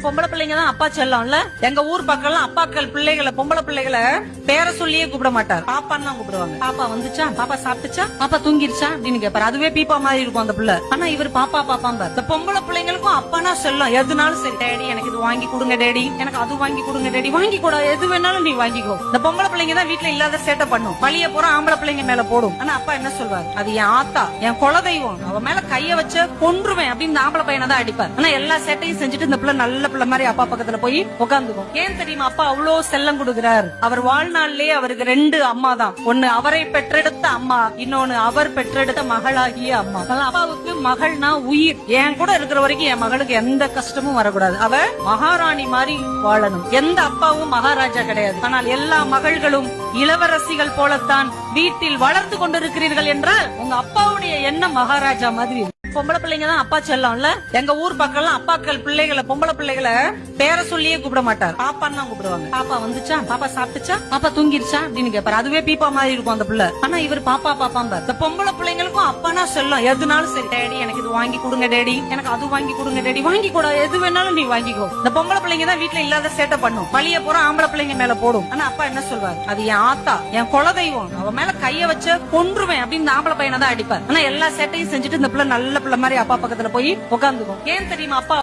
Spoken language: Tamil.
பொம்பளை பிள்ளைங்க தான் அப்பா செல்லம்ல. எங்க ஊர் பக்கம் அப்பாக்கள் பிள்ளைகளை பொம்பளை பிள்ளைகளை பேர சொல்லியே கூப்பிட மாட்டார், பாப்பான்னு தான் கூப்பிடுவாங்க. பாப்பா வந்துச்சா, பாப்பா சாப்பிட்டுச்சா, பாப்பா தூங்கிருச்சா அப்படின்னு கேட்பாரு. அதுவே பீப்பா மாதிரி இருக்கும் அந்த பிள்ளை. ஆனா இவர் பாப்பா பாப்பாம்பார். இந்த பொம்பளை பிள்ளைங்களுக்கும் அப்பானா செல்லம். எதுனாலும் சரி, டேடி எனக்கு இது வாங்கி கொடுங்க, டேடி எனக்கு அது வாங்கி கொடுங்க, டேடி வாங்கி கூட எது வேணாலும் நீ வாங்கிக்கோ. இந்த பொம்பளை பிள்ளைங்க தான் வீட்டுல இல்லாத சேட்டை பண்ணும், வழிய போற ஆம்பளை பிள்ளைங்க மேல போடும். ஆனா அப்பா என்ன சொல்வார், அது என் ஆத்தா, என் குலதெய்வம், அவ மேல கைய வச்ச கொன்றுவேன் அப்படின்னு ஆம்பளை பையனை தான் அடிப்பார். ஆனா எல்லா சேட்டையும் செஞ்சுட்டு இந்த பிள்ளை நல்ல பிள்ளை மாதிரி அப்பா பக்கத்துல போய் உட்காந்துக்கும். ஏன் தெரியுமா அப்பா அவ்வளவு செல்லம் கொடுக்கிறார்? அவர் வாழ்நாளிலே அவருக்கு 2 அம்மா தான். ஒன்னு அவரை பெற்றெடுத்த அம்மா, இன்னொன்னு அவர் பெற்றெடுத்த மகளாகிய அம்மா. அப்பாவுக்கு மகள்னா உயிர். என் கூட இருக்கிற வரைக்கும் என் மகளுக்கு எந்த கஷ்டமும் வரக்கூடாது, அவ மகாராணி மாதிரி வாழணும். எந்த அப்பாவும் மகாராஜா கிடையாது. ஆனால் எல்லா மகள்களும் இளவரசிகள் போலத்தான் வீட்டில் வளர்ந்து கொண்டிருக்கிறீர்கள் என்றால் உங்க அப்பாவுடைய எண்ணம் மகாராஜா மாதிரி. பொம்பளை பிள்ளைங்க தான் அப்பா செல்லம்ல. எங்க ஊர் பக்கம் அப்பாக்கள் பிள்ளைகளை பொம்பளை பிள்ளைகளை பேர சொல்லியே கூப்பிட மாட்டார், பாப்பான்னு தான் கூப்பிடுவாங்க. பாப்பா வந்துச்சா, பாப்பா சாப்பிட்டுச்சா, பாப்பா தூங்கிருச்சா அப்படின்னு கேட்பாரு. அதுவே பீப்பா மாதிரி இருக்கும் அந்த பிள்ளை. ஆனா இவர் பாப்பா பாப்பாம்பார். இந்த பொம்பளை பிள்ளைங்களுக்கும் அப்பானா செல்லம். எதுனாலும் சரி, டேடி எனக்கு இது வாங்கி கொடுங்க, டேடி எனக்கு அது வாங்கி கொடுங்க, டேடி வாங்கி கூட எது வேணாலும் நீ வாங்கிக்கோ. இந்த பொம்பளை பிள்ளைங்க தான் வீட்டுல இல்லாத சேட்டை பண்ணும், வழிய போற ஆம்பளை பிள்ளைங்க மேல போடும். ஆனா அப்பா என்ன சொல்வார், அது என் ஆத்தா, என் குலதெய்வம், அவ மேல கைய வச்ச கொன்றுவேன் அப்படின்னு ஆம்பளை பையனை தான் அடிப்பார். ஆனா எல்லா சேட்டையும் செஞ்சுட்டு இந்த பிள்ளை நல்ல பிள்ளை மாதிரி அப்பா பக்கத்துல போய் உட்காந்துக்கும். ஏன் தெரியுமா அப்பா